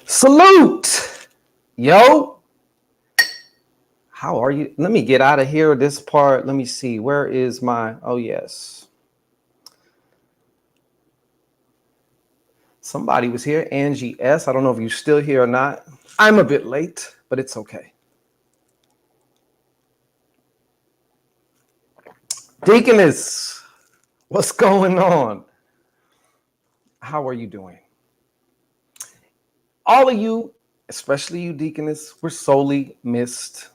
Salute! Yo! How are you? Let me get out of here. This part, let me see. Where is my. Oh, yes. Somebody was here. Angie S. I don't know if you're still here or not. I'm a bit late, but it's okay. Deaconess, what's going on? How are you doing? All of you, especially you, Deaconess, we're sorely missed.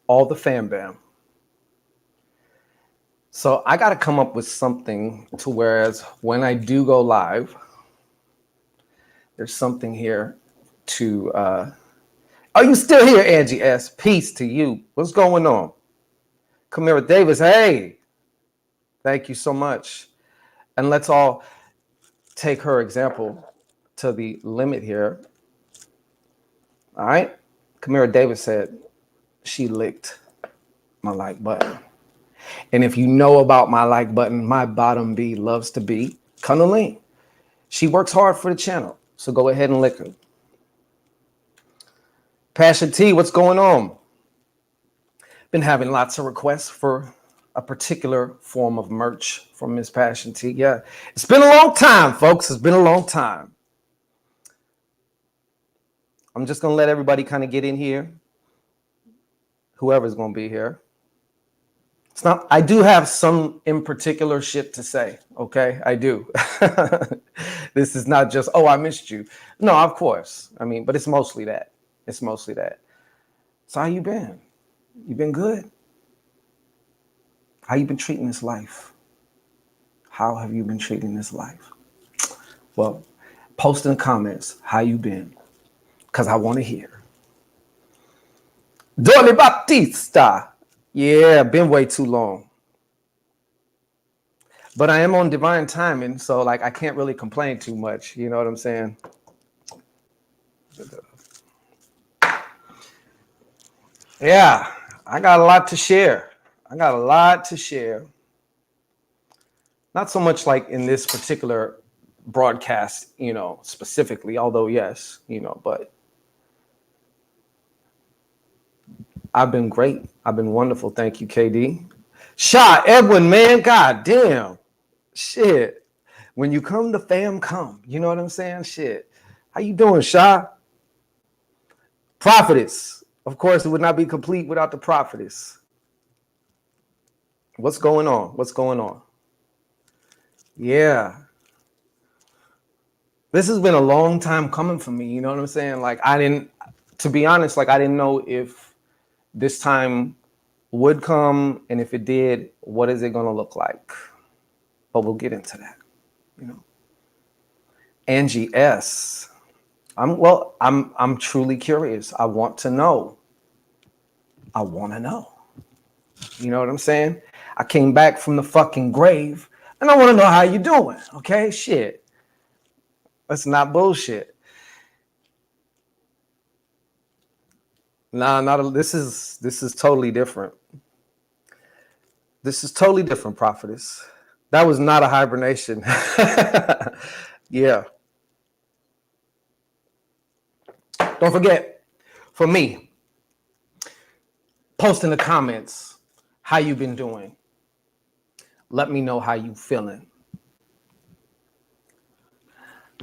All the fam bam. So I got to come up with something to whereas when I do go live, there's something here to. Are you still here, Angie S? Peace to you. What's going on? Kamira Davis, hey, thank you so much. And let's all take her example to the limit here. All right. Kamira Davis said she licked my like button. And if you know about my like button, my bottom B loves to be Cunnaline. She works hard for the channel. So go ahead and lick her. Passion T, what's going on? Been having lots of requests for a particular form of merch from Miss Passion T. Yeah, it's been a long time, folks. It's been a long time. I'm just going to let everybody kind of get in here. Whoever's going to be here. It's not, I do have some in particular shit to say. Okay, I do. This is not just, oh, I missed you. No, of course. I mean, but it's mostly that. It's mostly that. So how you been? You been good? How you been treating this life? How have you been treating this life? Well, post in the comments how you been, because I want to hear. Dolly Baptista. Yeah, been way too long. But I am on divine timing, so like I can't really complain too much. You know what I'm saying? Yeah, I got a lot to share. Not so much like in this particular broadcast, specifically, although yes, but I've been great. I've been wonderful. Thank you, KD. Shot Edwin, man, god damn. Shit. When you come, the fam come. You know what I'm saying? Shit. How you doing, Shah? Prophetess. Of course, it would not be complete without the prophetess. What's going on? Yeah. This has been a long time coming for me. You know what I'm saying? Like, to be honest, like, I didn't know if this time would come. And if it did, what is it going to look like? But we'll get into that, Angie S. I'm truly curious. I want to know. You know what I'm saying? I came back from the fucking grave and I want to know how you doing. Okay, shit. That's not bullshit. Nah, this is totally different. This is totally different, prophetess. That was not a hibernation. Yeah. Don't forget, for me, post in the comments how you been doing. Let me know how you feeling.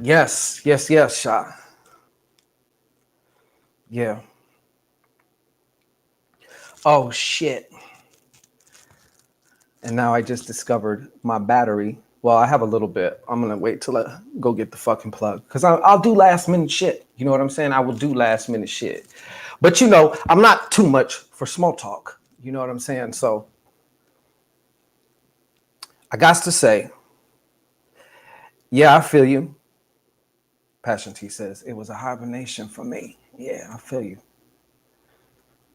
Yes, Shah. Yeah. Oh, shit. And now I just discovered my battery. Well, I have a little bit. I'm going to wait till I go get the fucking plug. Because I'll do last minute shit. You know what I'm saying? I will do last minute shit. But, I'm not too much for small talk. You know what I'm saying? So I got to say, yeah, I feel you. Passion T says, it was a hibernation for me. Yeah, I feel you.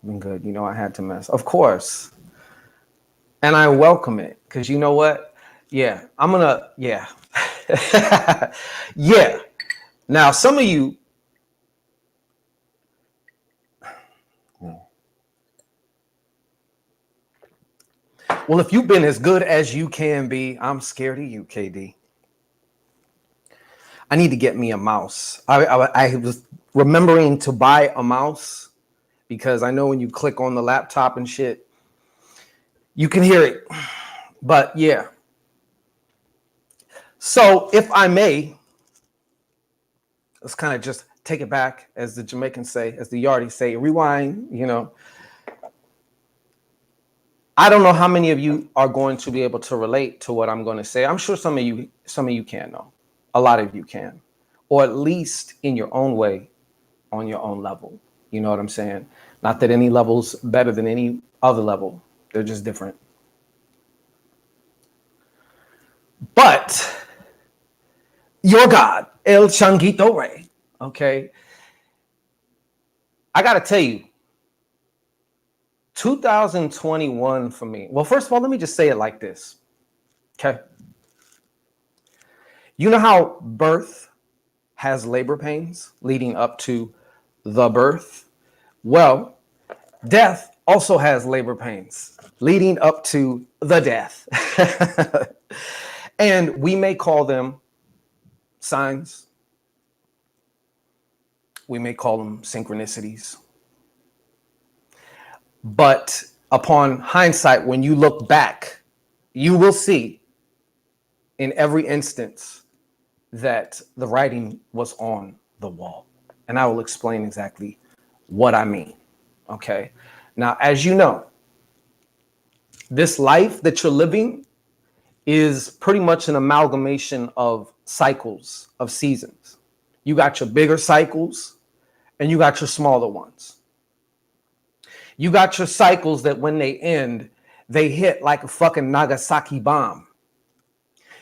Been good. I had to mess. Of course. And I welcome it. Because you know what? Yeah, yeah. Yeah. Now, some of you. Well, if you've been as good as you can be, I'm scared of you, KD. I need to get me a mouse. I was remembering to buy a mouse because I know when you click on the laptop and shit, you can hear it. But yeah. So if I may, let's kind of just take it back, as the Jamaicans say, as the Yardie say, rewind, you know. I don't know how many of you are going to be able to relate to what I'm going to say. I'm sure some of you can know. A lot of you can. Or at least in your own way, on your own level. You know what I'm saying? Not that any level's better than any other level. They're just different. But your God, El Shango Rei, okay? I got to tell you, 2021 for me. Well, first of all, let me just say it like this, okay? You know how birth has labor pains leading up to the birth? Well, death also has labor pains leading up to the death. And we may call them signs. We may call them synchronicities. But upon hindsight, when you look back, you will see in every instance that the writing was on the wall. And I will explain exactly what I mean. Okay. Now, as you know, this life that you're living is pretty much an amalgamation of cycles, of seasons. You got your bigger cycles and you got your smaller ones. You got your cycles that when they end, they hit like a fucking Nagasaki bomb.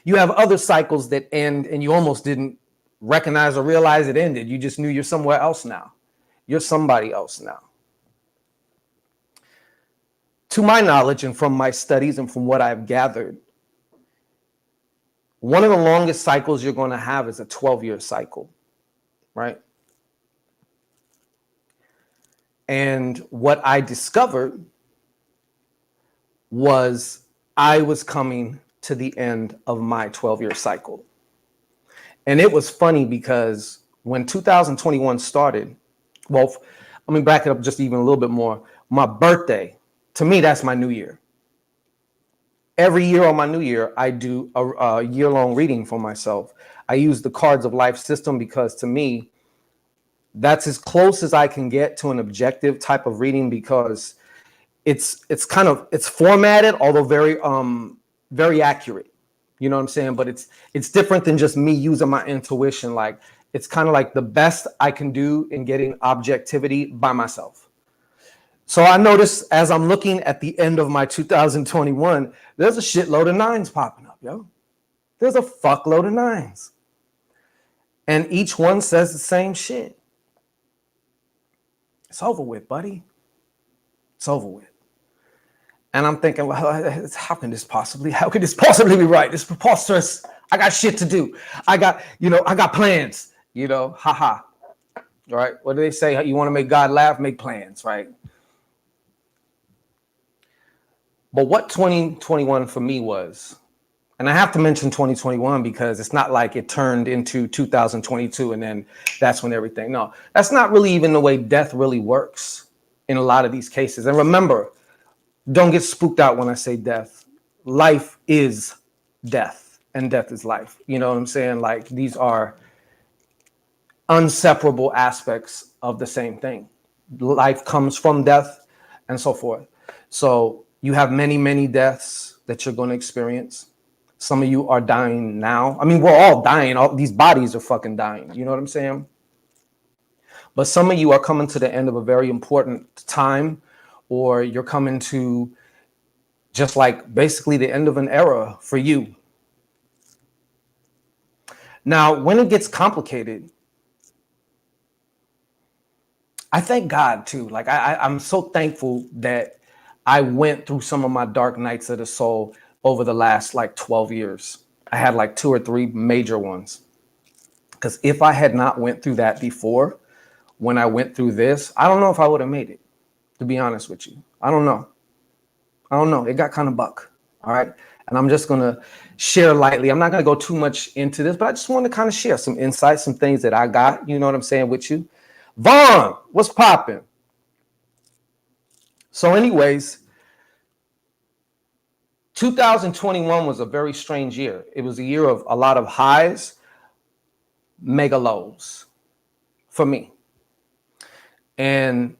You have other cycles that end and you almost didn't recognize or realize it ended. You just knew you're somewhere else now. You're somebody else now. To my knowledge and from my studies and from what I've gathered, one of the longest cycles you're going to have is a 12-year cycle, right? And what I discovered was I was coming to the end of my 12-year cycle. And it was funny because when 2021 started, well, let me back it up just even a little bit more. My birthday, to me, that's my new year. Every year on my new year, I do a year-long reading for myself. I use the Cards of Life system because to me, that's as close as I can get to an objective type of reading because it's formatted, although very accurate. You know what I'm saying? But it's different than just me using my intuition. Like it's kind of like the best I can do in getting objectivity by myself. So I noticed as I'm looking at the end of my 2021, there's a shitload of nines popping up, yo. There's a fuckload of nines. And each one says the same shit. It's over with, buddy. It's over with. And I'm thinking, well, how could this possibly be right? It's preposterous. I got shit to do. I got plans, haha. All right. What do they say? You want to make God laugh, make plans, right? But what 2021 for me was, and I have to mention 2021 because it's not like it turned into 2022 and then that's when everything, no, that's not really even the way death really works in a lot of these cases. And remember, don't get spooked out when I say death. Life is death and death is life. You know what I'm saying? Like these are inseparable aspects of the same thing. Life comes from death and so forth. So you have many, many deaths that you're going to experience. Some of you are dying now. I mean, we're all dying. All these bodies are fucking dying. You know what I'm saying? But some of you are coming to the end of a very important time, or you're coming to just like basically the end of an era for you. Now, when it gets complicated, I thank God too. Like I'm so thankful that I went through some of my dark nights of the soul over the last like 12 years. I had like 2 or 3 major ones. Because if I had not went through that before, when I went through this, I don't know if I would have made it, to be honest with you. I don't know. It got kind of buck. All right. And I'm just going to share lightly. I'm not going to go too much into this, but I just want to kind of share some insights, some things that I got, you know what I'm saying, with you. Vaughn, what's popping? So anyways, 2021 was a very strange year. It was a year of a lot of highs, mega lows for me. And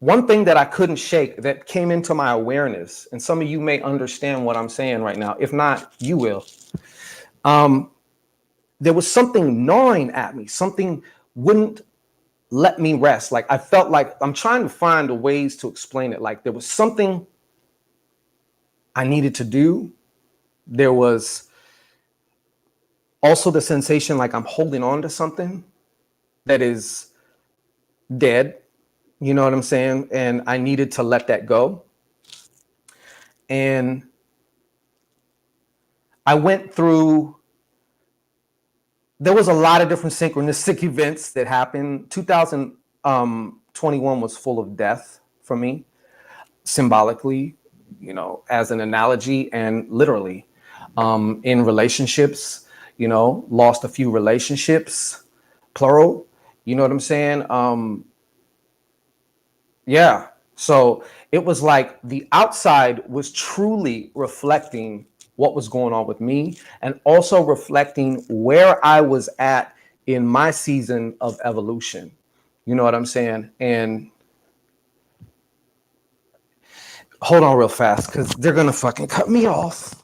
one thing that I couldn't shake that came into my awareness, and some of you may understand what I'm saying right now. If not, you will. There was something gnawing at me. Something wouldn't let me rest. Like I felt like I'm trying to find the ways to explain it. Like there was something I needed to do. There was also the sensation like I'm holding on to something that is dead. You know what I'm saying? And I needed to let that go. And I went through, there was a lot of different synchronistic events that happened. 2021 was full of death for me, symbolically, you know, as an analogy and literally. In relationships, you know, lost a few relationships, plural, you know what I'm saying? Yeah. So it was like the outside was truly reflecting what was going on with me and also reflecting where I was at in my season of evolution. You know what I'm saying? And hold on real fast because they're going to fucking cut me off.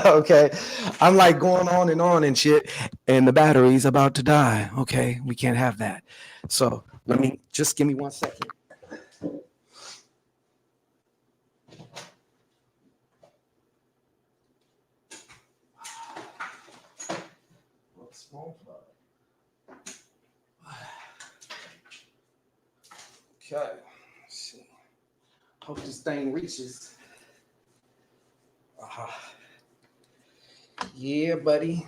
Okay. I'm like going on and shit. And the battery's about to die. Okay. We can't have that. So let me just give me 1 second. Okay. Let's see. Hope this thing reaches. Yeah, buddy.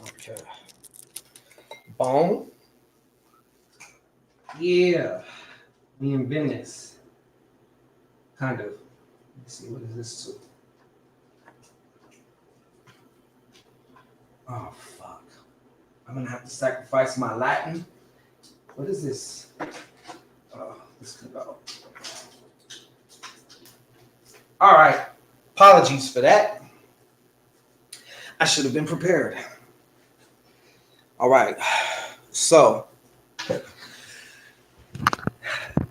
Okay. Bone. Yeah. Me and business. Kind of. Let's see, what is this to? Oh, fuck. I'm going to have to sacrifice my Latin. What is this? Oh, this could go. All right. Apologies for that. I should have been prepared. All right. So,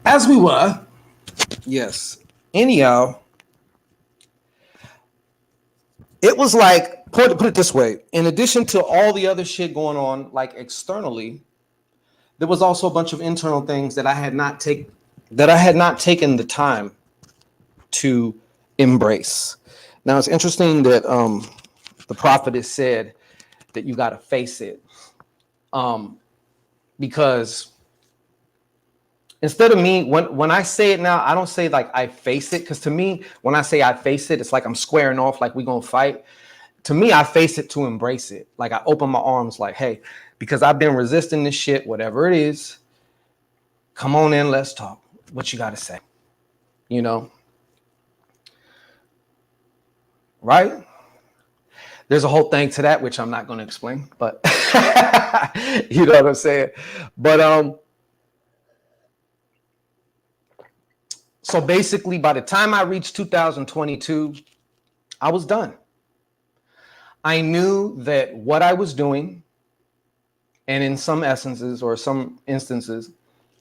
as we were, yes. Anyhow, it was like, put it this way. In addition to all the other shit going on, like externally, there was also a bunch of internal things that I had not taken the time to embrace. Now it's interesting that the prophetess said that you got to face it, because instead of me, when I say it now, I don't say like I face it, because to me, when I say I face it, it's like I'm squaring off, like we gonna fight. To me, I face it to embrace it. Like I open my arms, like, hey, because I've been resisting this shit, whatever it is. Come on in, let's talk. What you got to say? You know, right? There's a whole thing to that, which I'm not going to explain, but you know what I'm saying? But so basically by the time I reached 2022, I was done. I knew that what I was doing, and in some essences or some instances,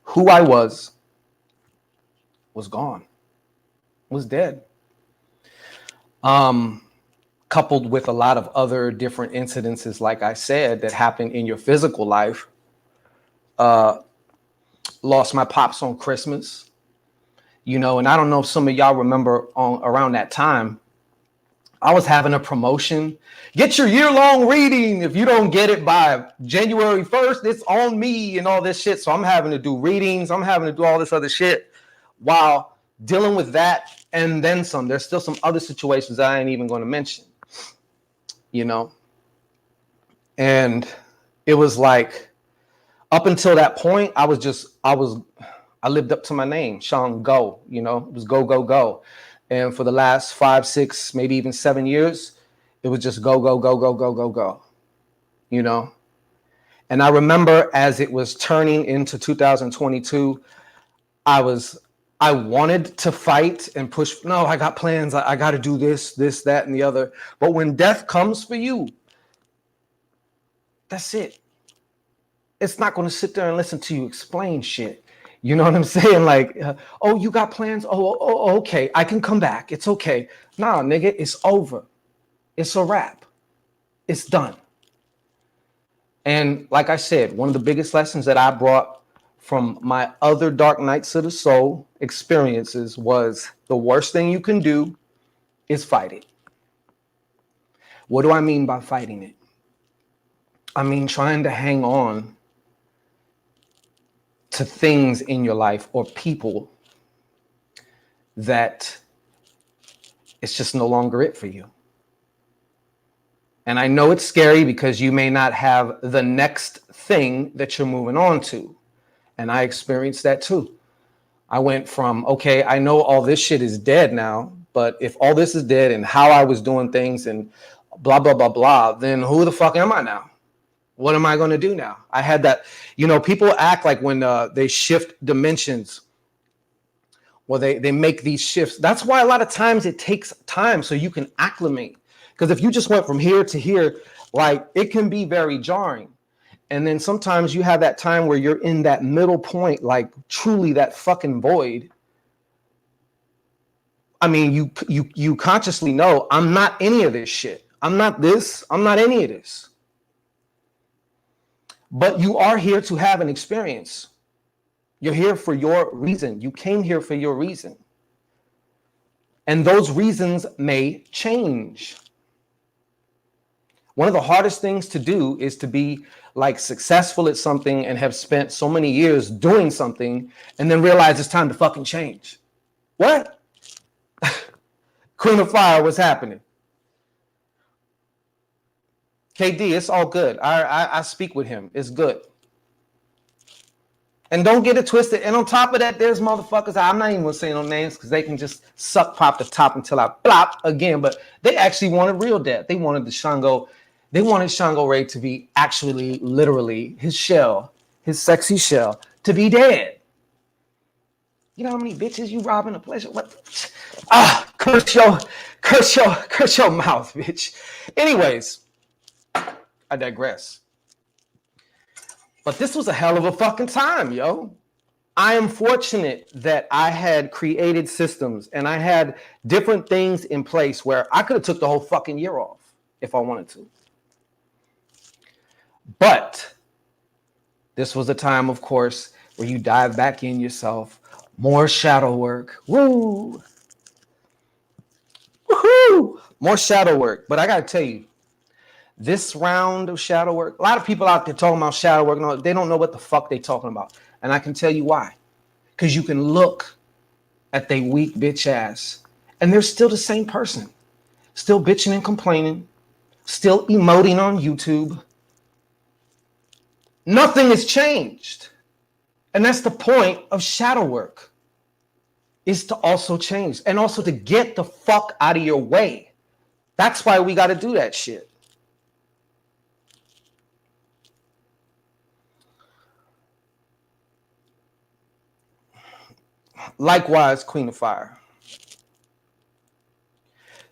who I was gone, was dead. Coupled with a lot of other different incidences, like I said, that happen in your physical life. Lost my pops on Christmas, you know, and I don't know if some of y'all remember around that time, I was having a promotion. Get your year-long reading. If you don't get it by January 1st, it's on me and all this shit. So I'm having to do readings. I'm having to do all this other shit while dealing with that and then some. There's still some other situations I ain't even going to mention, you know. And it was like, up until that point, I was I lived up to my name, Shango. You know, it was go, go, go. And for the last 5, 6, maybe even 7 years, it was just go, go, go, go, go, go, go. You know? And I remember as it was turning into 2022, I wanted to fight and push. No, I got plans. I got to do this, that, and the other. But when death comes for you, that's it. It's not going to sit there and listen to you explain shit. You know what I'm saying? Like, oh, you got plans? Oh, okay. I can come back. It's okay. Nah, nigga, it's over. It's a wrap. It's done. And like I said, one of the biggest lessons that I brought from my other dark nights of the soul experiences was the worst thing you can do is fight it. What do I mean by fighting it? I mean trying to hang on to things in your life or people that it's just no longer it for you. And I know it's scary because you may not have the next thing that you're moving on to. And I experienced that too. I went from, okay, I know all this shit is dead now, but if all this is dead and how I was doing things and blah, blah, blah, blah, then who the fuck am I now? What am I going to do now? I had that, you know, people act like when they shift dimensions, well, they make these shifts. That's why a lot of times it takes time so you can acclimate. Because if you just went from here to here, like it can be very jarring. And then sometimes you have that time where you're in that middle point, like truly that fucking void. I mean, you consciously know I'm not any of this shit. I'm not this. I'm not any of this. But you are here to have an experience. You're here for your reason. You came here for your reason. And those reasons may change. One of the hardest things to do is to be like successful at something and have spent so many years doing something and then realize it's time to fucking change. What? Queen of Fire, what's happening? KD, it's all good. I speak with him. It's good. And don't get it twisted. And on top of that, there's motherfuckers. I'm not even gonna say no names because they can just suck pop the top until I plop again. But they actually wanted real death. They wanted the Shango. They wanted Shango Rei to be actually, literally, his shell, his sexy shell, to be dead. You know how many bitches you robbing a pleasure? What? Curse your mouth, bitch. Anyways, I digress. But this was a hell of a fucking time, yo. I am fortunate that I had created systems and I had different things in place where I could have took the whole fucking year off if I wanted to. But this was a time, of course, where you dive back in yourself, more shadow work. Woo! Woohoo! More shadow work. But I gotta tell you, this round of shadow work, a lot of people out there talking about shadow work, no, they don't know what the fuck they talking about. And I can tell you why. Because you can look at they weak bitch ass and they're still the same person. Still bitching and complaining. Still emoting on YouTube. Nothing has changed. And that's the point of shadow work. Is to also change. And also to get the fuck out of your way. That's why we got to do that shit. Likewise, Queen of Fire.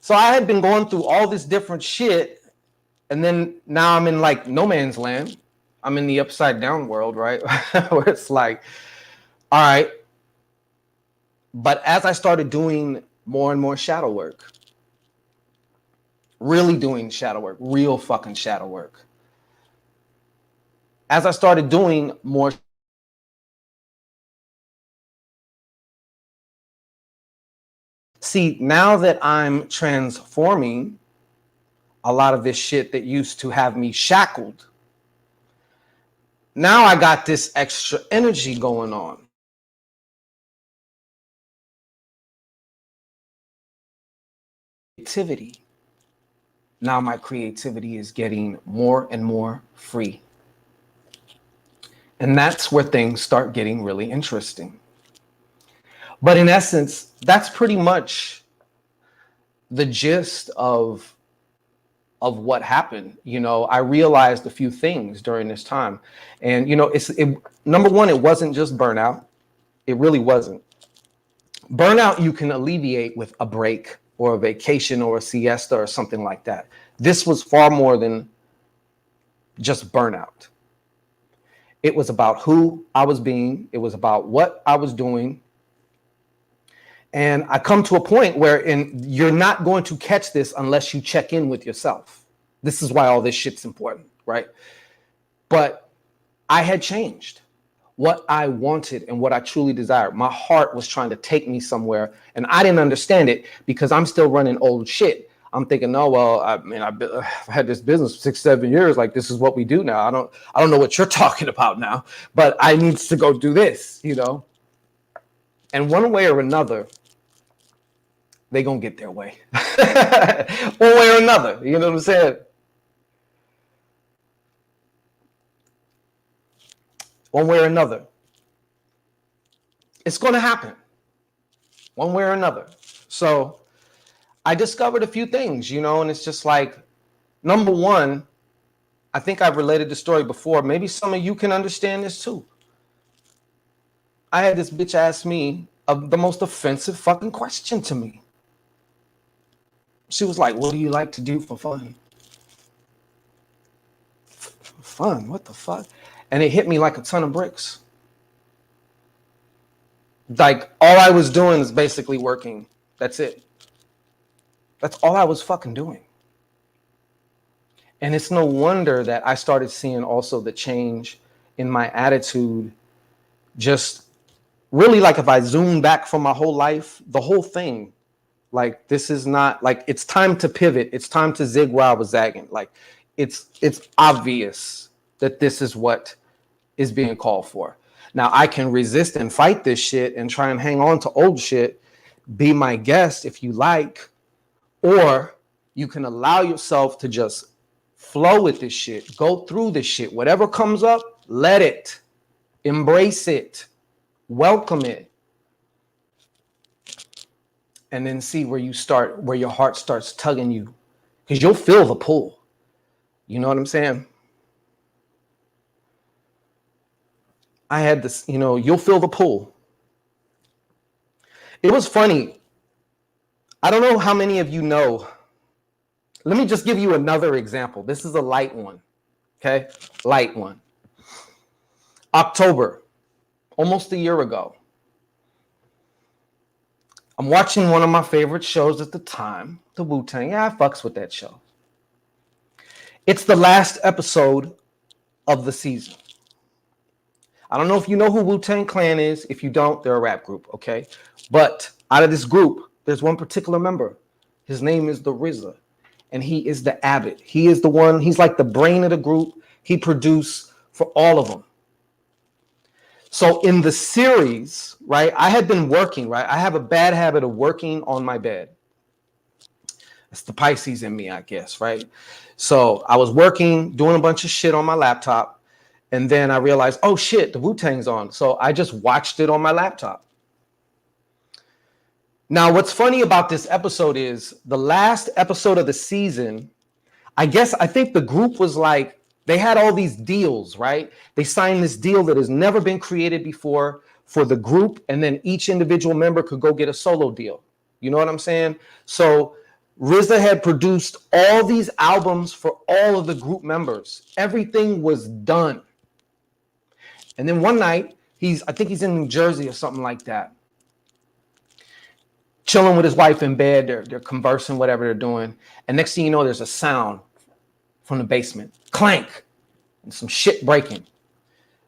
So I had been going through all this different shit, and then now I'm in like no man's land. I'm in the upside down world, right? Where it's like, all right. But as I started doing more and more shadow work, really doing shadow work, real fucking shadow work. As I started doing more, see, now that I'm transforming a lot of this shit that used to have me shackled, now I got this extra energy going on. Creativity. Now my creativity is getting more and more free. And that's where things start getting really interesting. But in essence, that's pretty much the gist of what happened. You know, I realized a few things during this time. And, you know, number one, it wasn't just burnout. It really wasn't. Burnout you can alleviate with a break or a vacation or a siesta or something like that. This was far more than just burnout. It was about who I was being. It was about what I was doing. And I come to a point where you're not going to catch this unless you check in with yourself. This is why all this shit's important, right? But I had changed what I wanted and what I truly desired. My heart was trying to take me somewhere, and I didn't understand it because I'm still running old shit. I'm thinking, no, well, I mean, I've had this business for 6-7 years. Like, this is what we do now. I don't know what you're talking about now, but I need to go do this, you know? And one way or another, they gonna get their way. One way or another, you know what I'm saying? One way or another. It's gonna happen. One way or another. So I discovered a few things, you know, and it's just like, number one, I think I've related the story before. Maybe some of you can understand this too. I had this bitch ask me the most offensive fucking question to me. She was like, what do you like to do for fun? For fun? What the fuck? And it hit me like a ton of bricks. Like, all I was doing is basically working. That's it. That's all I was fucking doing. And it's no wonder that I started seeing also the change in my attitude. Just really, like, if I zoom back from my whole life, the whole thing, like, this is not, like, it's time to pivot. It's time to zig while I was zagging. Like, it's obvious that this is what is being called for. Now, I can resist and fight this shit and try and hang on to old shit. Be my guest if you like. Or you can allow yourself to just flow with this shit. Go through this shit. Whatever comes up, let it. Embrace it. Welcome it. And then see where your heart starts tugging you. Because you'll feel the pull. You know what I'm saying? I had this, you know, you'll feel the pull. It was funny. I don't know how many of you know. Let me just give you another example. This is a light one. Okay? Light one. October, almost a year ago. I'm watching one of my favorite shows at the time, the Wu-Tang. Yeah, I fucks with that show. It's the last episode of the season. I don't know if you know who Wu-Tang Clan is. If you don't, they're a rap group, okay? But out of this group, there's one particular member. His name is the RZA, and he is the Abbot. He is the one, he's like the brain of the group. He produced for all of them. So in the series, right, I had been working, right? I have a bad habit of working on my bed. It's the Pisces in me, I guess, right? So I was working, doing a bunch of shit on my laptop, and then I realized, oh shit, the Wu-Tang's on. So I just watched it on my laptop. Now, what's funny about this episode is the last episode of the season, I think the group was like, they had all these deals, right? They signed this deal that has never been created before for the group, and then each individual member could go get a solo deal. You know what I'm saying? So RZA had produced all these albums for all of the group members. Everything was done. And then one night, I think he's in New Jersey or something like that, chilling with his wife in bed. They're conversing, whatever they're doing. And next thing you know, there's a sound from the basement. Clank. And some shit breaking.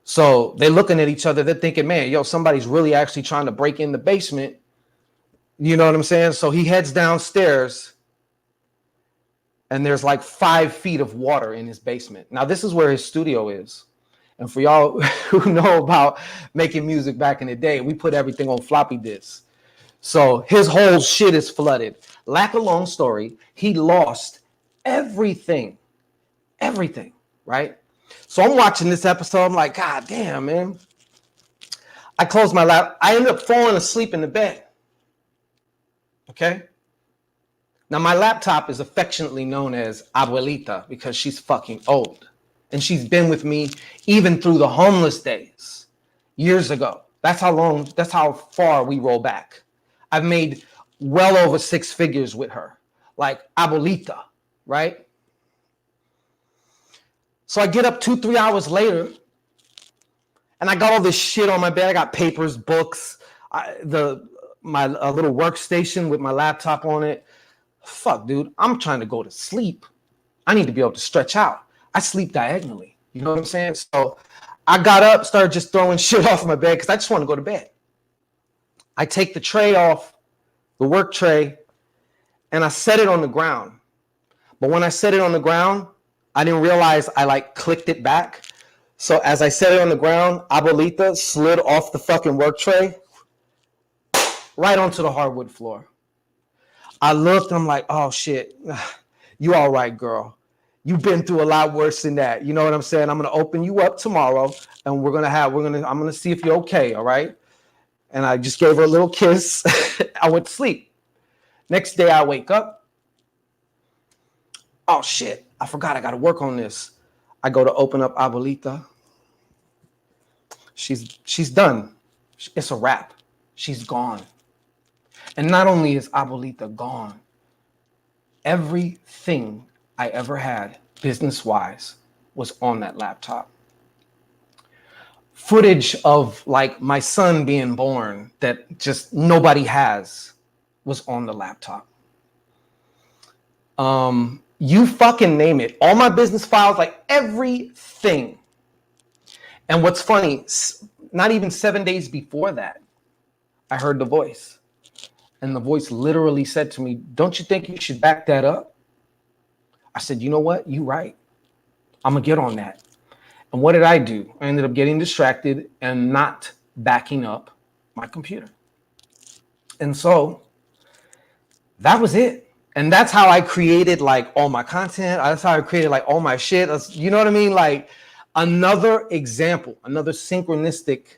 So they're looking at each other. They're thinking, man, yo, somebody's really actually trying to break in the basement. You know what I'm saying? So he heads downstairs, and there's like 5 feet of water in his basement. Now, this is where his studio is. And for y'all who know about making music back in the day, we put everything on floppy disks. So his whole shit is flooded. Lack a long story, he lost everything, right? So I'm watching this episode. I'm like, God damn, man. I closed my laptop. I ended up falling asleep in the bed. Okay? Now, my laptop is affectionately known as Abuelita because she's fucking old. And she's been with me even through the homeless days years ago. That's how far we roll back. I've made well over 6 figures with her, like Abuelita, right? So I get up 2-3 hours later, and I got all this shit on my bed. I got papers, books, my little workstation with my laptop on it. Fuck, dude, I'm trying to go to sleep. I need to be able to stretch out. I sleep diagonally. You know what I'm saying? So I got up, started just throwing shit off my bed because I just want to go to bed. I take the tray off, the work tray, and I set it on the ground. But when I set it on the ground, I didn't realize I like clicked it back. So as I set it on the ground, Abuelita slid off the fucking work tray right onto the hardwood floor. I looked and I'm like, oh shit, you all right, girl. You've been through a lot worse than that. You know what I'm saying? I'm gonna open you up tomorrow and I'm gonna see if you're okay, all right? And I just gave her a little kiss. I went to sleep. Next day I wake up. Oh shit, I forgot I gotta work on this. I go to open up Abuelita. She's done. It's a wrap. She's gone. And not only is Abuelita gone, everything I ever had business-wise was on that laptop. Footage of like my son being born that just nobody has was on the laptop. You fucking name it. All my business files, like everything. And what's funny, not even 7 days before that, I heard the voice. And the voice literally said to me, don't you think you should back that up? I said, you know what? You're right. I'm going to get on that. And what did I do? I ended up getting distracted and not backing up my computer. And so that was it. And that's how I created like all my content. That's how I created like all my shit. You know what I mean? Like another example, another synchronistic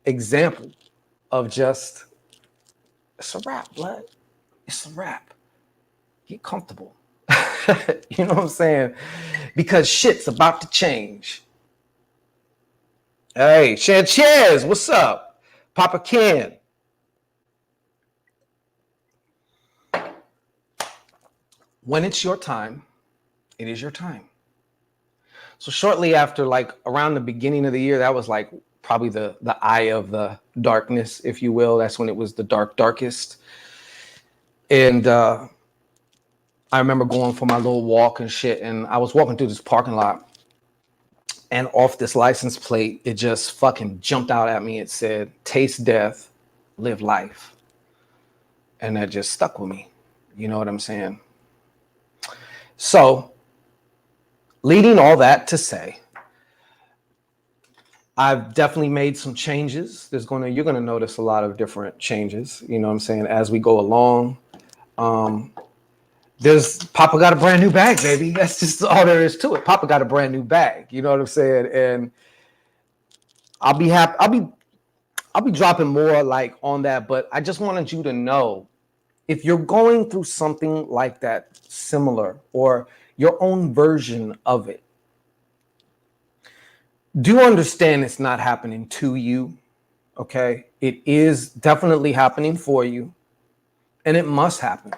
example of just, it's a wrap, blood. It's a wrap. Get comfortable. You know what I'm saying? Because shit's about to change. Hey, Sanchez, what's up? Papa Ken. When it's your time, it is your time. So shortly after, like around the beginning of the year, that was like probably the eye of the darkness, if you will. That's when it was the darkest. And I remember going for my little walk and shit, and I was walking through this parking lot, and off this license plate, it just fucking jumped out at me. It said, taste death, live life. And that just stuck with me. You know what I'm saying? So, leading all that to say, I've definitely made some changes. You're gonna notice a lot of different changes, you know what I'm saying, as we go along. Papa got a brand new bag, baby. That's just all there is to it. Papa got a brand new bag, you know what I'm saying? And I'll be happy. I'll be dropping more like on that, but I just wanted you to know, if you're going through something like that, similar, or your own version of it, do understand it's not happening to you, okay? It is definitely happening for you, and it must happen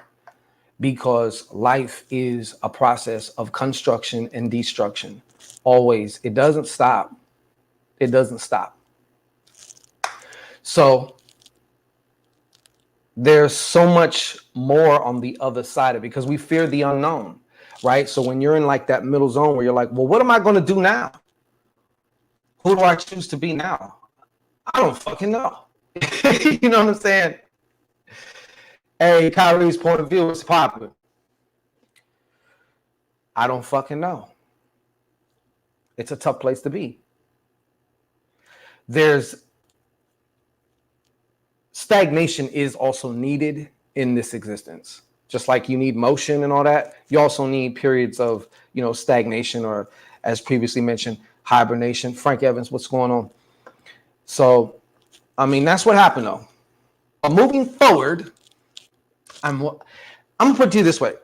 because life is a process of construction and destruction. Always. It doesn't stop. It doesn't stop. So there's so much more on the other side of it because we fear the unknown, right? So when you're in like that middle zone where you're like, well, what am I going to do now? Who do I choose to be now? I don't fucking know. You know what I'm saying? Hey, Kyrie's point of view is popular. I don't fucking know. It's a tough place to be. Stagnation is also needed in this existence. Just like you need motion and all that, you also need periods of, stagnation, or as previously mentioned, hibernation. Frank Evans, what's going on? So I mean, that's what happened though. But moving forward, I'm gonna put it to you this way.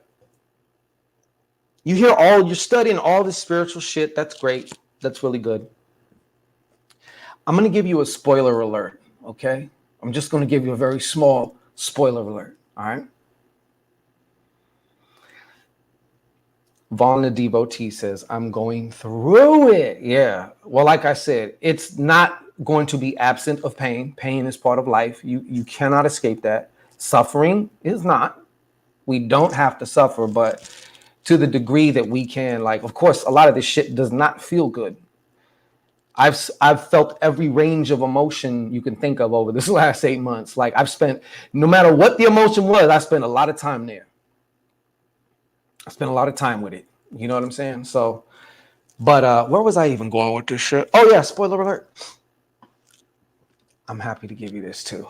You're studying all this spiritual shit. That's great. That's really good. I'm gonna give you a spoiler alert, okay? I'm just gonna give you a very small spoiler alert, all right? Vaughn the devotee says, I'm going through it. Yeah. Well, like I said, it's not going to be absent of pain. Pain is part of life. You cannot escape that. Suffering is not. We don't have to suffer, but to the degree that we can, like, of course, a lot of this shit does not feel good. I've felt every range of emotion you can think of over this last 8 months. Like I've spent, no matter what the emotion was, I spent a lot of time there. I spent a lot of time with it. You know what I'm saying? So, but where was I even going with this shit? Oh yeah, spoiler alert. I'm happy to give you this too.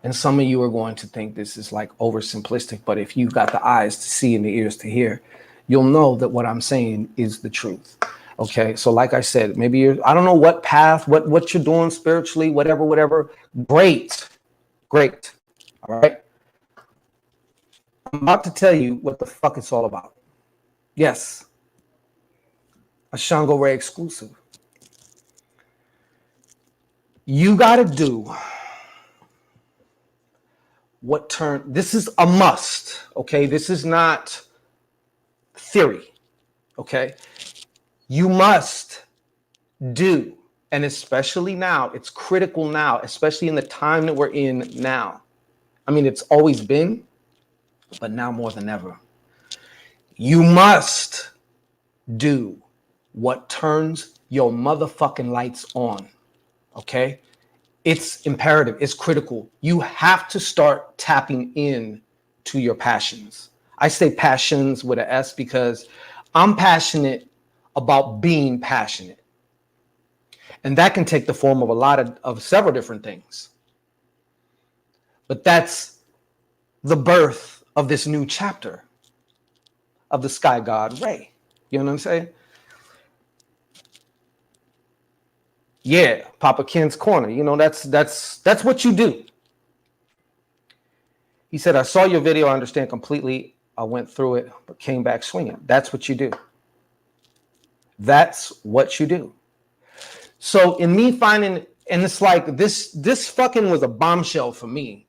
And some of you are going to think this is like oversimplistic, but if you've got the eyes to see and the ears to hear, you'll know that what I'm saying is the truth. Okay, so like I said, maybe I don't know what path, what you're doing spiritually, whatever. Great. All right. I'm about to tell you what the fuck it's all about. Yes, a Shango Rei exclusive. You got to do this is a must, okay? This is not theory, okay? You must do, and especially now, it's critical now, especially in the time that we're in now. I mean, it's always been, but now more than ever. You must do what turns your motherfucking lights on, okay? It's imperative. It's critical. You have to start tapping in to your passions. I say passions with an S because I'm passionate about being passionate. And that can take the form of several different things. But that's the birth of this new chapter of the Sky God Rei. You know what I'm saying? Yeah, Papa Ken's Corner. You know, that's what you do. He said, I saw your video. I understand completely. I went through it, but came back swinging. That's what you do. That's what you do. So in me finding, and it's like this fucking was a bombshell for me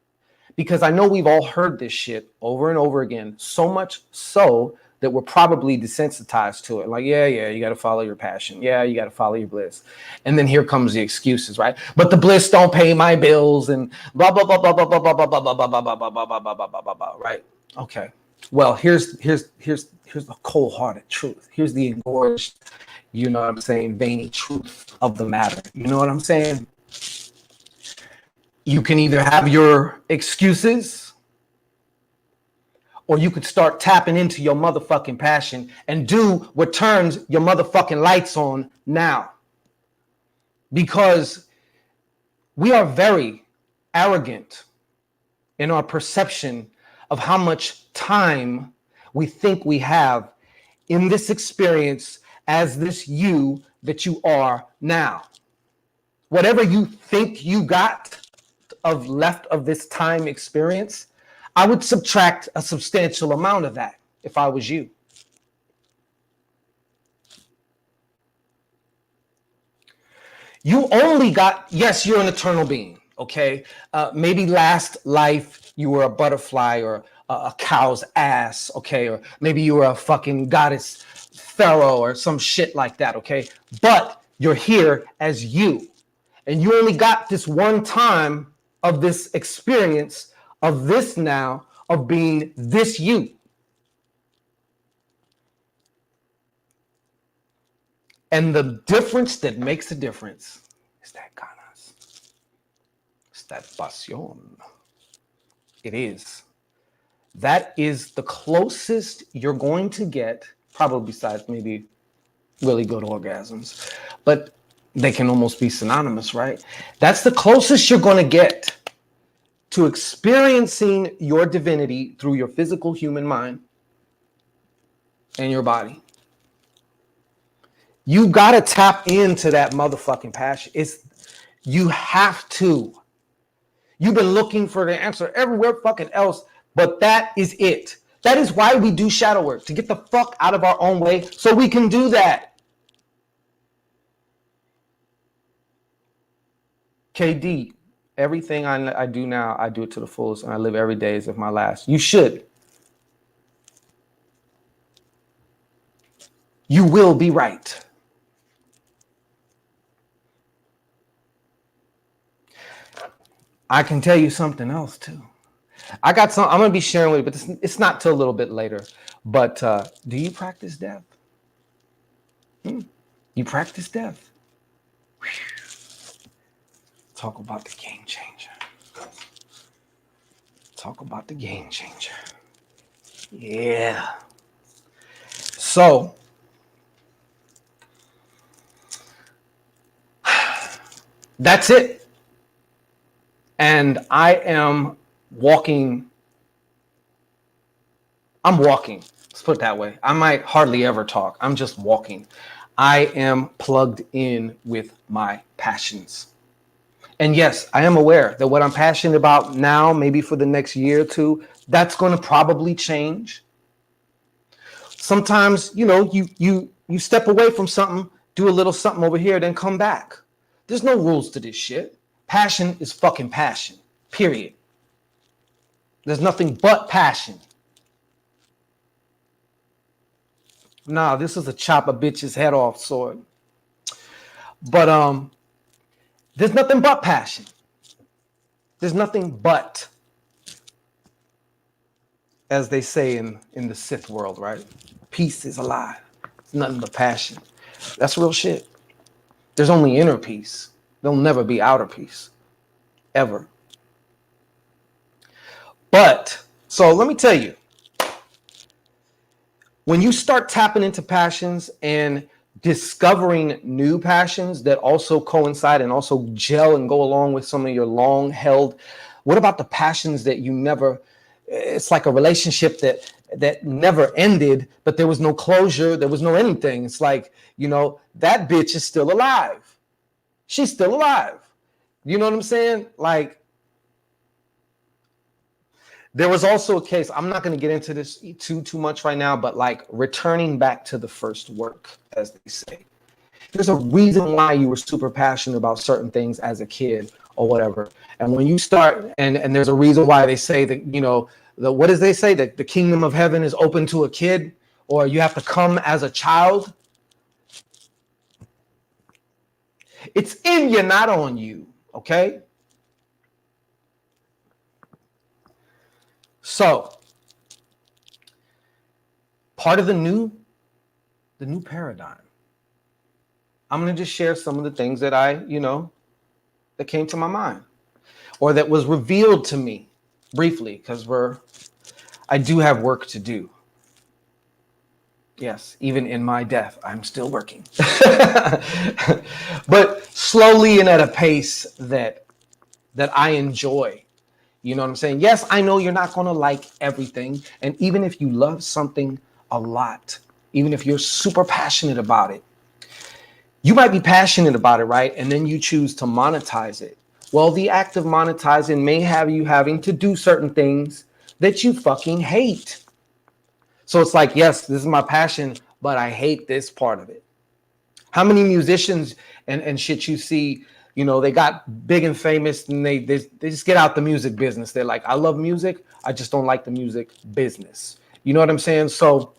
because I know we've all heard this shit over and over again, so much so that we're probably desensitized to it. Like, yeah, you got to follow your passion. Yeah, you got to follow your bliss. And then here comes the excuses, right? But the bliss don't pay my bills and blah, blah, blah, blah, blah, blah, blah, blah, blah, blah, blah, blah, blah, blah, blah, blah, blah, blah, blah, right? Okay. Well, here's the cold-hearted truth. Here's the engorged, you know what I'm saying, veiny truth of the matter. You know what I'm saying? You can either have your excuses or you could start tapping into your motherfucking passion and do what turns your motherfucking lights on now. Because we are very arrogant in our perception of how much time we think we have in this experience as this you that you are now. Whatever you think you got of left of this time experience, I would subtract a substantial amount of that if I was you. You only got, yes, you're an eternal being, okay? Maybe last life you were a butterfly or a cow's ass, okay? Or maybe you were a fucking goddess pharaoh or some shit like that, okay? But you're here as you. And you only got this one time of this experience of this now, of being this you. And the difference that makes a difference is that ganas. It's that pasión. It is. That is the closest you're going to get, probably besides maybe really good orgasms, but they can almost be synonymous, right? That's the closest you're going to get to experiencing your divinity through your physical human mind and your body. You got to tap into that motherfucking passion. You have to. You've been looking for the answer everywhere fucking else, but that is it. That is why we do shadow work, to get the fuck out of our own way so we can do that. KD, everything I do now, I do it to the fullest, and I live every day as if my last. You should. You will be right. I can tell you something else too. I got some I'm gonna be sharing with you, but it's not till a little bit later. But do you practice death? You practice death? Whew. Talk about the game changer. Talk about the game changer. Yeah. So that's it. And I am walking. I'm walking. Let's put it that way. I might hardly ever talk. I'm just walking. I am plugged in with my passions. And yes, I am aware that what I'm passionate about now, maybe for the next year or two, that's going to probably change. Sometimes, you step away from something, do a little something over here, then come back. There's no rules to this shit. Passion is fucking passion, period. There's nothing but passion. Nah, this is a chop a bitch's head off sword. But there's nothing but passion. There's nothing but, as they say in the Sith world, right? Peace is alive. It's nothing but passion. That's real shit. There's only inner peace. There'll never be outer peace. Ever. But, so let me tell you, when you start tapping into passions and discovering new passions that also coincide and also gel and go along with some of your long held, what about the passions that you never, it's like a relationship that never ended, but there was no closure, there was no anything. It's like, that bitch is still alive. She's still alive. You know what I'm saying? Like, there was also a case, I'm not going to get into this too much right now, but like returning back to the first work, as they say. There's a reason why you were super passionate about certain things as a kid or whatever. And when you start, and there's a reason why they say that, what does they say? That the kingdom of heaven is open to a kid, or you have to come as a child. It's in you, not on you, okay? So, part of the new paradigm. I'm going to just share some of the things that that came to my mind or that was revealed to me briefly, because I do have work to do. Yes, even in my death, I'm still working. But slowly and at a pace that I enjoy. You know what I'm saying? Yes, I know you're not going to like everything. And even if you love something a lot, even if you're super passionate about it, you might be passionate about it, right? And then you choose to monetize it. Well, the act of monetizing may have you having to do certain things that you fucking hate. So it's like, yes, this is my passion, but I hate this part of it. How many musicians and shit you see, they got big and famous and they just get out the music business. They're like, I love music. I just don't like the music business. You know what I'm saying? So,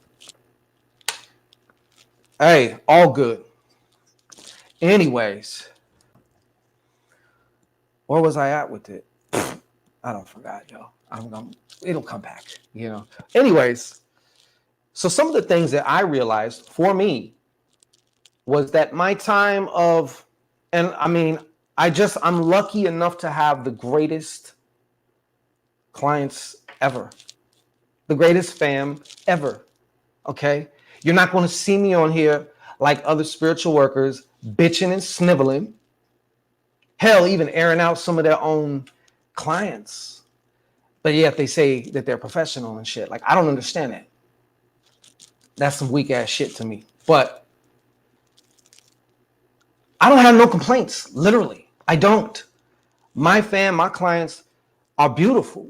hey, all good. Anyways, where was I at with it? I don't forgot, yo. It'll come back, Anyways, so some of the things that I realized for me was that my time of, and I mean, I'm lucky enough to have the greatest clients ever, the greatest fam ever. Okay. You're not going to see me on here like other spiritual workers bitching and sniveling. Hell, even airing out some of their own clients. But yet they say that they're professional and shit. Like, I don't understand that. That's some weak ass shit to me. But I don't have no complaints, literally. I don't. My clients are beautiful.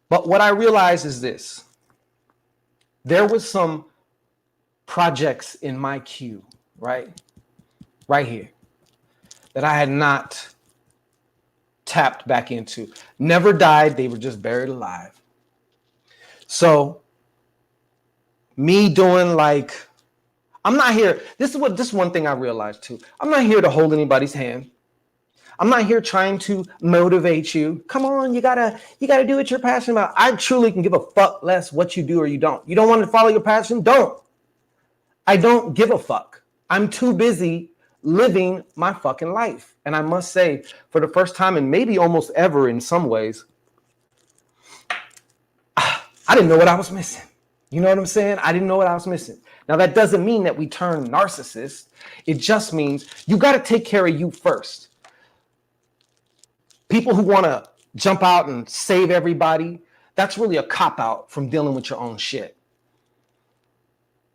But what I realize is this. There was some projects in my queue, right? Right here, that I had not tapped back into. Never died. They were just buried alive. So me doing like, I'm not here. This is one thing I realized too. I'm not here to hold anybody's hand. I'm not here trying to motivate you. Come on, you gotta do what you're passionate about. I truly can give a fuck less what you do or you don't. You don't want to follow your passion? Don't. I don't give a fuck. I'm too busy living my fucking life. And I must say, for the first time and maybe almost ever in some ways, I didn't know what I was missing. You know what I'm saying? I didn't know what I was missing. Now, that doesn't mean that we turn narcissists. It just means you got to take care of you first. People who want to jump out and save everybody, that's really a cop-out from dealing with your own shit.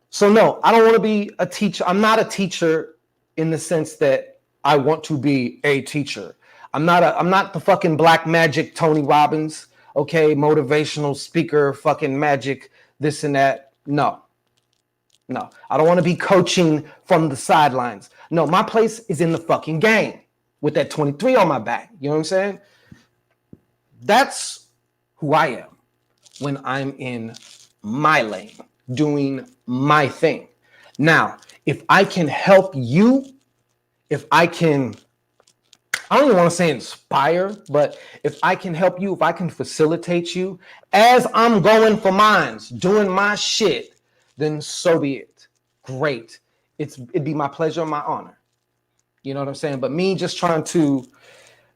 So no, I don't want to be a teacher. I'm not a teacher in the sense that I want to be a teacher. I'm not the fucking black magic Tony Robbins, okay, motivational speaker, fucking magic, this and that. No, I don't want to be coaching from the sidelines. No, my place is in the fucking game with that 23 on my back. You know what I'm saying? That's who I am when I'm in my lane, doing my thing. Now, if I can help you, if I can, I don't even want to say inspire, but if I can help you, if I can facilitate you as I'm going for mines, doing my shit, then so be it. Great. It'd be my pleasure and my honor. You know what I'm saying? But me just trying to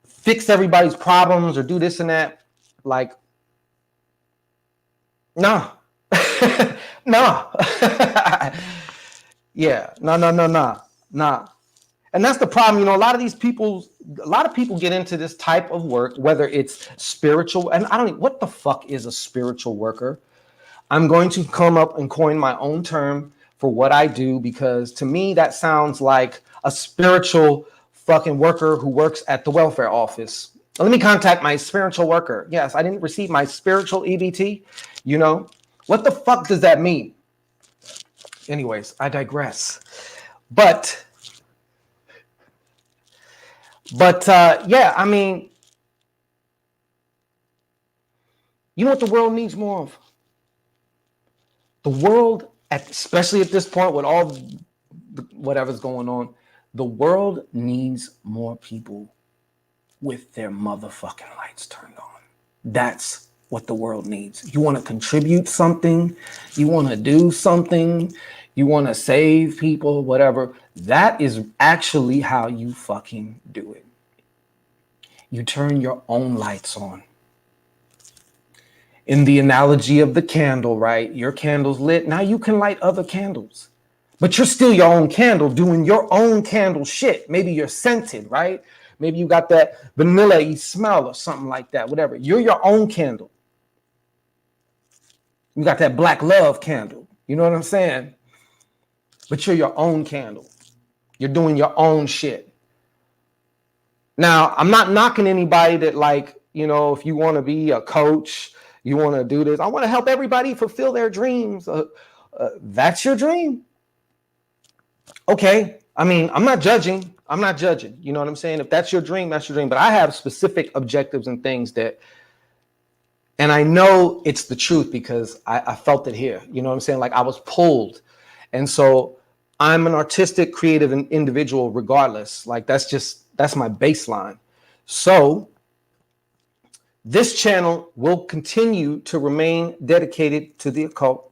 fix everybody's problems or do this and that, like, no. No. Yeah. No. And that's the problem. You know, a lot of people get into this type of work, whether it's spiritual, and I don't know, what the fuck is a spiritual worker? I'm going to come up and coin my own term for what I do, because to me, that sounds like a spiritual fucking worker who works at the welfare office. Let me contact my spiritual worker. Yes, I didn't receive my spiritual EBT. You know, what the fuck does that mean? Anyways, I digress. But yeah, I mean, you know what the world needs more of? The world, especially at this point with all whatever's going on, the world needs more people with their motherfucking lights turned on. That's what the world needs. You want to contribute something, you want to do something, you want to save people, whatever. That is actually how you fucking do it. You turn your own lights on. In the analogy of the candle, right? Your candle's lit. Now you can light other candles, but you're still your own candle doing your own candle shit. Maybe you're scented, right? Maybe you got that vanilla-y smell or something like that, whatever. You're your own candle. You got that black love candle. You know what I'm saying? But you're your own candle. You're doing your own shit. Now, I'm not knocking anybody that, like, you know, if you want to be a coach, you want to do this. I want to help everybody fulfill their dreams. That's your dream. Okay. I mean, I'm not judging. You know what I'm saying? If that's your dream, that's your dream. But I have specific objectives and things that, and I know it's the truth because I felt it here. You know what I'm saying? Like I was pulled. And so I'm an artistic, creative individual regardless. Like that's my baseline. So this channel will continue to remain dedicated to the occult,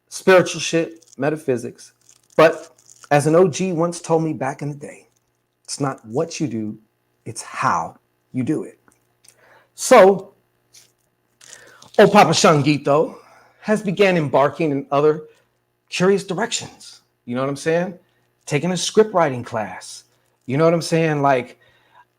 spiritual shit, metaphysics. But as an OG once told me back in the day, it's not what you do, it's how you do it. So, old Papa Shangito has began embarking in other curious directions. You know what I'm saying? Taking a script writing class. You know what I'm saying? Like,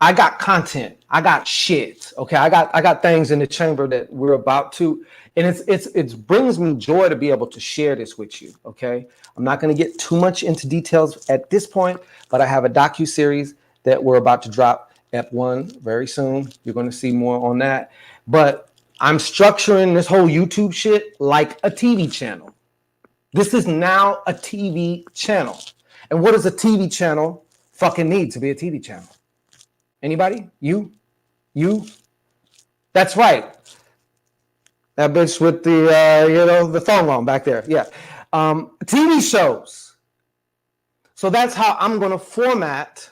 I got content. I got shit. Okay. I got things in the chamber that we're about to, and it brings me joy to be able to share this with you. Okay. I'm not going to get too much into details at this point, but I have a docu-series that we're about to drop at one very soon. You're going to see more on that. But I'm structuring this whole YouTube shit like a TV channel. This is now a TV channel. And what does a TV channel fucking need to be a TV channel? Anybody? You? That's right. That bitch with the the thong on back there. Yeah. TV shows. So that's how I'm going to format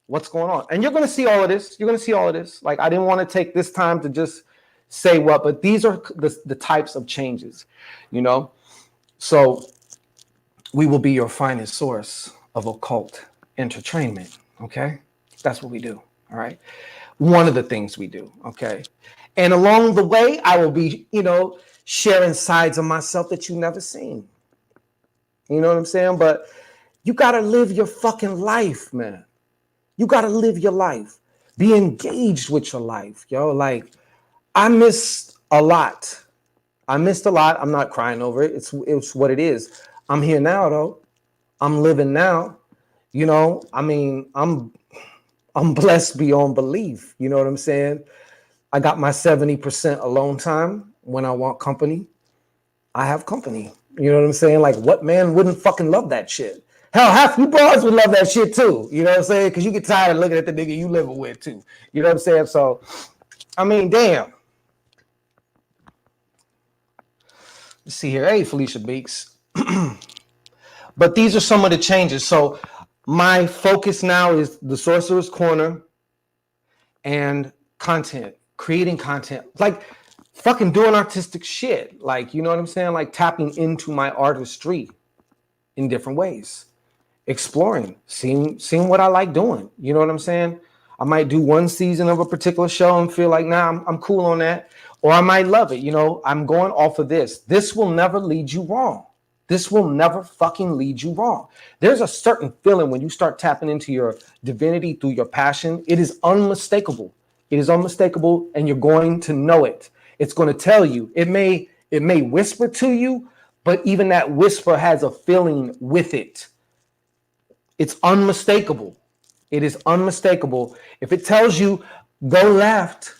what's going on. And you're going to see all of this. You're going to see all of this. Like, I didn't want to take this time to just say what, but these are the types of changes, So we will be your finest source of occult entertainment. Okay. That's what we do. All right. One of the things we do. Okay. And along the way, I will be, sharing sides of myself that you've never seen. You know what I'm saying? But you got to live your fucking life, man. You got to live your life. Be engaged with your life, yo. Like, I missed a lot. I'm not crying over it. It's what it is. I'm here now, though. I'm living now. I'm blessed beyond belief. You know what I'm saying? I got my 70% alone time when I want company. I have company. You know what I'm saying? Like, what man wouldn't fucking love that shit? Hell, half you broads would love that shit too. You know what I'm saying? Because you get tired of looking at the nigga you living with too. You know what I'm saying? So, damn. Let's see here. Hey, Felicia Beeks. But these are some of the changes. So my focus now is the Sorcerer's Corner and content, creating content, like fucking doing artistic shit. Like, you know what I'm saying? Like tapping into my artistry in different ways, exploring, seeing what I like doing. You know what I'm saying? I might do one season of a particular show and feel like, nah, I'm cool on that. Or I might love it. I'm going off of this. This will never lead you wrong. This will never fucking lead you wrong. There's a certain feeling when you start tapping into your divinity through your passion. It is unmistakable. It is unmistakable, and you're going to know it. It's going to tell you. It may whisper to you, but even that whisper has a feeling with it. It's unmistakable. It is unmistakable. If it tells you go left,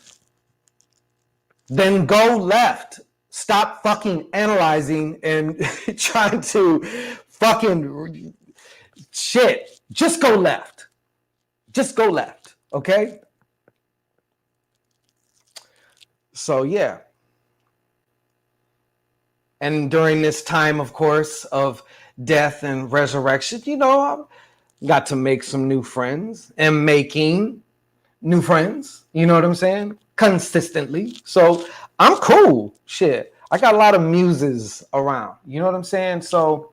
then go left. Stop fucking analyzing and trying to fucking shit. Just go left. Just go left. Okay? So, yeah. And during this time, of course, of death and resurrection, I got to make some new friends and making new friends. You know what I'm saying? Consistently. So I'm cool. Shit. I got a lot of muses around. You know what I'm saying? So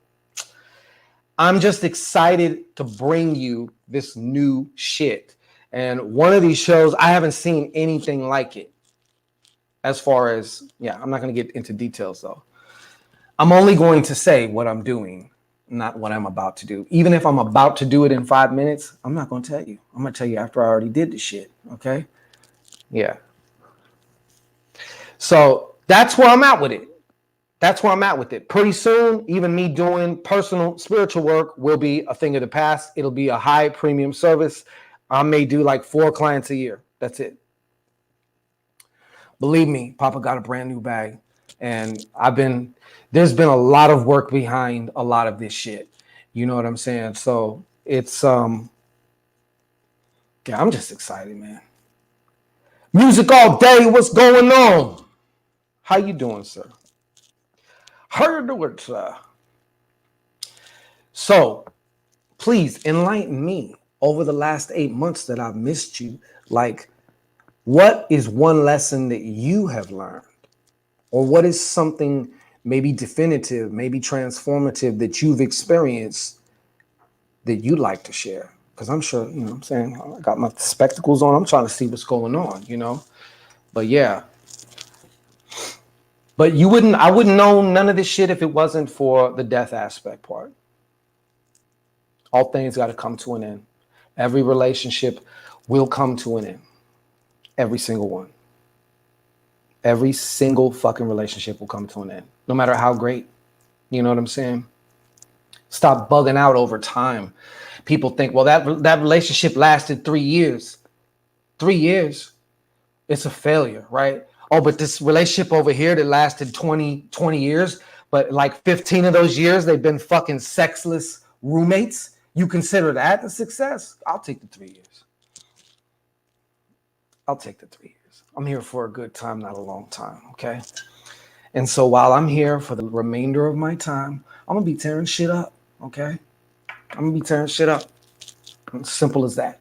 I'm just excited to bring you this new shit. And one of these shows, I haven't seen anything like it. As far as, I'm not going to get into details though. I'm only going to say what I'm doing, not what I'm about to do. Even if I'm about to do it in 5 minutes, I'm not going to tell you. I'm going to tell you after I already did the shit. Okay? Yeah. So that's where I'm at with it. That's where I'm at with it. Pretty soon, even me doing personal spiritual work will be a thing of the past. It'll be a high premium service. I may do like 4 clients a year. That's it. Believe me, Papa got a brand new bag. And there's been a lot of work behind a lot of this shit. You know what I'm saying? So it's, I'm just excited, man. Music all day. What's going on? How you doing, sir? How you doing, sir? So please enlighten me over the last 8 months that I've missed you. Like, what is one lesson that you have learned? Or what is something maybe definitive, maybe transformative that you've experienced that you'd like to share? Because I'm sure, you know what I'm saying, I got my spectacles on. I'm trying to see what's going on, But yeah. But I wouldn't know none of this shit if it wasn't for the death aspect part. All things got to come to an end. Every relationship will come to an end. Every single one. Every single fucking relationship will come to an end, no matter how great. You know what I'm saying? Stop bugging out over time. People think, well, that relationship lasted 3 years. 3 years, it's a failure, right? Oh, but this relationship over here that lasted 20 years, but like 15 of those years, they've been fucking sexless roommates. You consider that a success? I'll take the 3 years. I'll take the 3 years. I'm here for a good time, not a long time, okay? And so while I'm here for the remainder of my time, I'm gonna be tearing shit up, okay? I'm gonna be tearing shit up. Simple as that.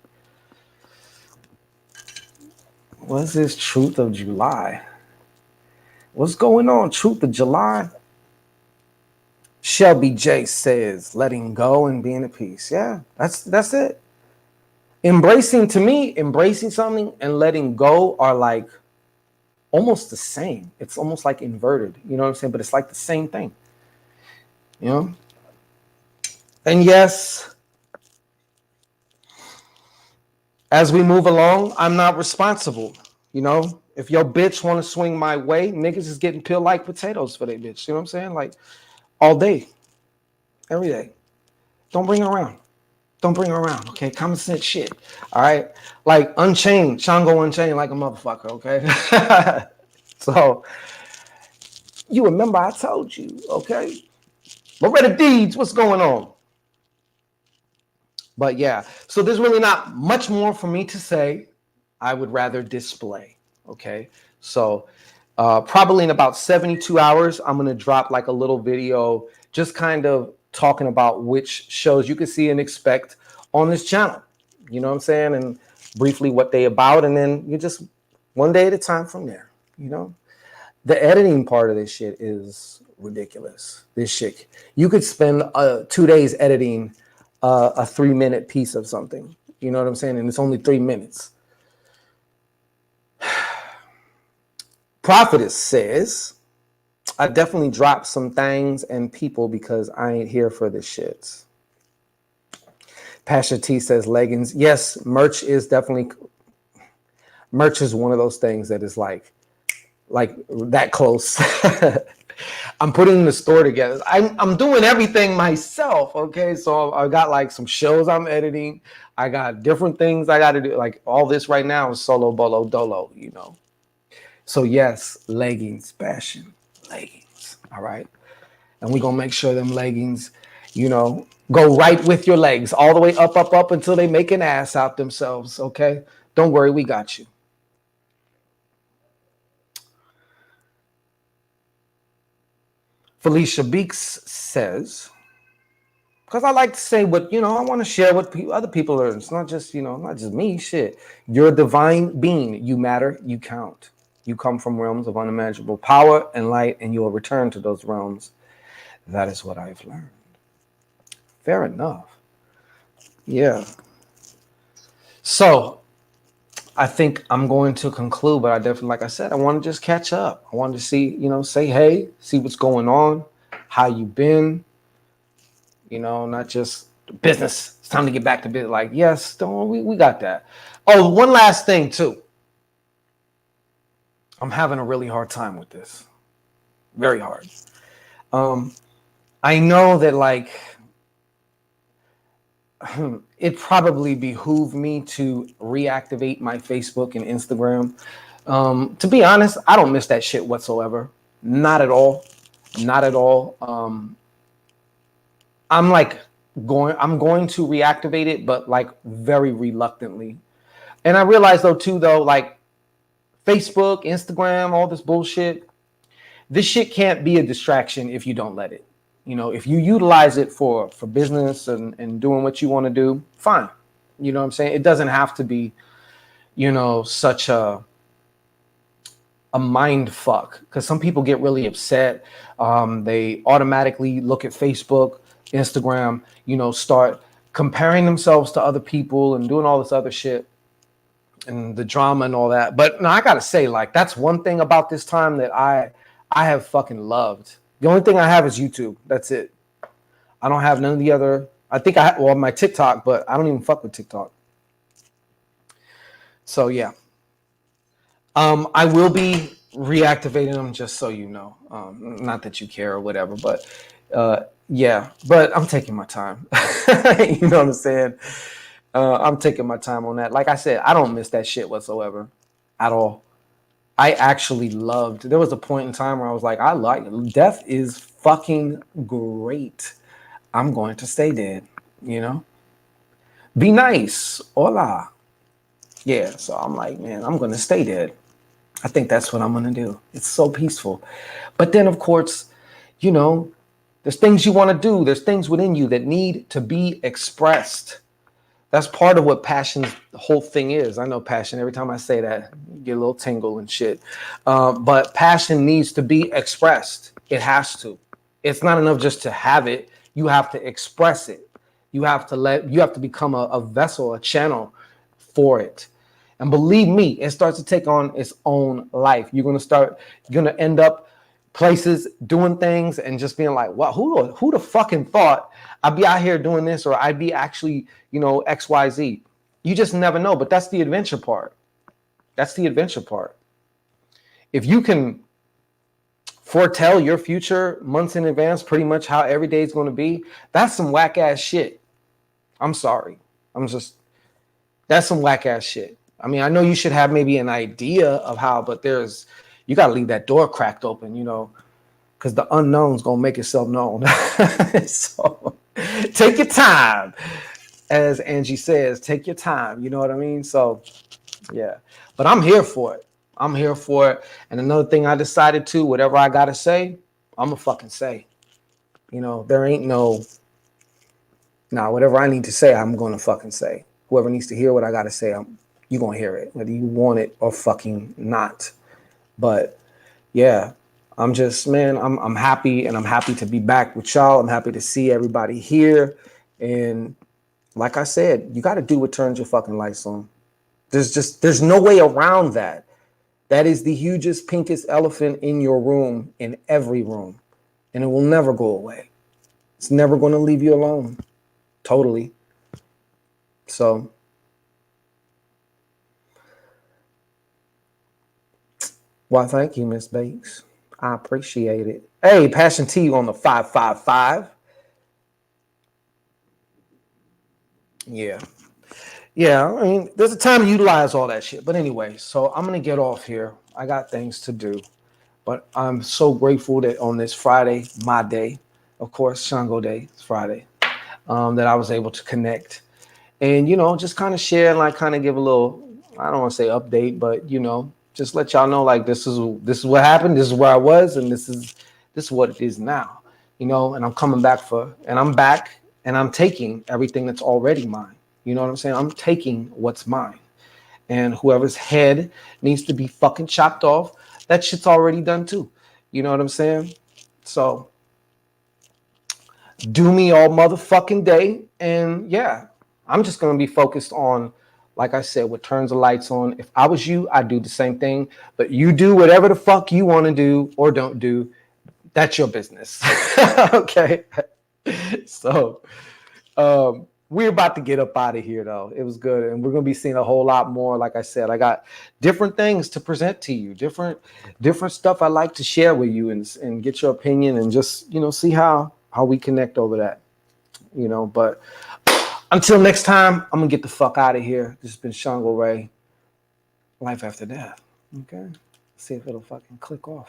What's this Truth of July? What's going on, Truth of July? Shelby J says, letting go and being at peace. Yeah, that's it. Embracing, to me, embracing something and letting go are like almost the same. It's almost like inverted, you know what I'm saying? But it's like the same thing, you know? And yes, as we move along, I'm not responsible, you know? If your bitch want to swing my way, niggas is getting peeled like potatoes for their bitch, you know what I'm saying? Like, all day, every day. Don't bring her around. Don't bring her around, okay? Common sense shit, all right? Like, Unchained, Shango Unchained like a motherfucker, okay? So, you remember I told you, okay? Loretta Deeds, what's going on? But yeah, so there's really not much more for me to say. I would rather display, okay? So probably in about 72 hours, I'm gonna drop like a little video just kind of talking about which shows you can see and expect on this channel. You know what I'm saying? And briefly what they about, and then you just one day at a time from there, you know? The editing part of this shit is ridiculous. This shit, you could spend 2 days editing a 3-minute piece of something. You know what I'm saying? And it's only 3 minutes. Prophetess says, I definitely dropped some things and people because I ain't here for this shit. Pastor T says leggings. Yes, merch is definitely, merch is one of those things that is like that close. I'm putting the store together. I'm doing everything myself, okay? So I got like some shows I'm editing. I got different things I got to do. Like all this right now is solo, bolo, dolo, you know? So yes, leggings, fashion, leggings, all right? And we're going to make sure them leggings, you know, go right with your legs, all the way up, up, up until they make an ass out themselves, okay? Don't worry, we got you. Felicia Beeks says, because I like to say what, you know, I want to share what other people learn. It's not just, you know, not just me, shit. You're a divine being. You matter, you count. You come from realms of unimaginable power and light, and you will return to those realms. That is what I've learned. Fair enough. Yeah. So I think I'm going to conclude, but I definitely, like I said, I want to just catch up. I wanted to see, you know, say hey, see what's going on, how you been, you know, not just business. It's time to get back to business. Like, yes, don't we got that. Oh, one last thing too. I'm having a really hard time with this. Very hard. I know that like it probably behooved me to reactivate my Facebook and Instagram. To be honest, I don't miss that shit whatsoever. Not at all. Not at all. I'm going to reactivate it, but like very reluctantly. And I realize though, like Facebook, Instagram, all this bullshit, this shit can't be a distraction if you don't let it. You know, if you utilize it for business and doing what you want to do, fine. You know what I'm saying? It doesn't have to be, you know, such a mind fuck, because some people get really upset. They automatically look at Facebook, Instagram, you know, start comparing themselves to other people and doing all this other shit and the drama and all that. But no, I gotta say, like, that's one thing about this time that I have fucking loved. The only thing I have is YouTube. That's it. I don't have none of the other. I think my TikTok, but I don't even fuck with TikTok. So yeah, I will be reactivating them, just so you know. Not that you care or whatever, but yeah. But I'm taking my time. You know what I'm saying? I'm taking my time on that. Like I said, I don't miss that shit whatsoever, at all. I actually loved. There was a point in time where I was like, I like death is fucking great. I'm going to stay dead. You know, be nice. Hola. Yeah. So I'm like, man, I'm going to stay dead. I think that's what I'm going to do. It's so peaceful. But then, of course, you know, there's things you want to do. There's things within you that need to be expressed. That's part of what passion's whole thing is. I know passion. Every time I say that, you get a little tingle and shit. But passion needs to be expressed. It has to. It's not enough just to have it. You have to express it. You have to become a vessel, a channel for it. And believe me, it starts to take on its own life. You're gonna end up places doing things and just being like, wow, who the fucking thought I'd be out here doing this, or I'd be actually, XYZ. You just never know. But that's the adventure part. That's the adventure part. If you can foretell your future months in advance, pretty much how every day is going to be, that's some whack ass shit. I'm sorry. That's some whack ass shit. I mean, I know you should have maybe an idea of how, but you got to leave that door cracked open, because the unknown's going to make itself known. So take your time. As Angie says, take your time. You know what I mean? So, yeah. But I'm here for it. I'm here for it. And another thing I decided to, whatever I got to say, I'm going to fucking say. There ain't whatever I need to say, I'm going to fucking say. Whoever needs to hear what I got to say, you're going to hear it, whether you want it or fucking not. But yeah, I'm just, man, I'm happy, and I'm happy to be back with y'all. I'm happy to see everybody here. And like I said, you got to do what turns your fucking lights on. There's no way around that. That is the hugest, pinkest elephant in your room, in every room. And it will never go away. It's never going to leave you alone. Totally. So, well, thank you, Miss Bates. I appreciate it. Hey, Passion T on the 555. Yeah. Yeah, I mean, there's a time to utilize all that shit. But anyway, so I'm going to get off here. I got things to do. But I'm so grateful that on this Friday, my day, of course, Shango Day, it's Friday, that I was able to connect and, just kind of share and kind of give a little, I don't want to say update, but, just let y'all know, this is what happened. This is where I was. And this is what it is now, and I'm coming back and I'm back, and I'm taking everything that's already mine. You know what I'm saying? I'm taking what's mine. And whoever's head needs to be fucking chopped off, that shit's already done too. You know what I'm saying? So do me all motherfucking day. And yeah, I'm just going to be focused on, like I said, what turns the lights on. If I was you, I'd do the same thing. But you do whatever the fuck you want to do or don't do. That's your business. Okay. So, we're about to get up out of here, though. It was good, and we're going to be seeing a whole lot more. Like I said, I got different things to present to you, different stuff I like to share with you, and get your opinion, and just see how we connect over that. But until next time, I'm gonna get the fuck out of here. This has been Shango Rei. Life after death. Okay, see if it'll fucking click off.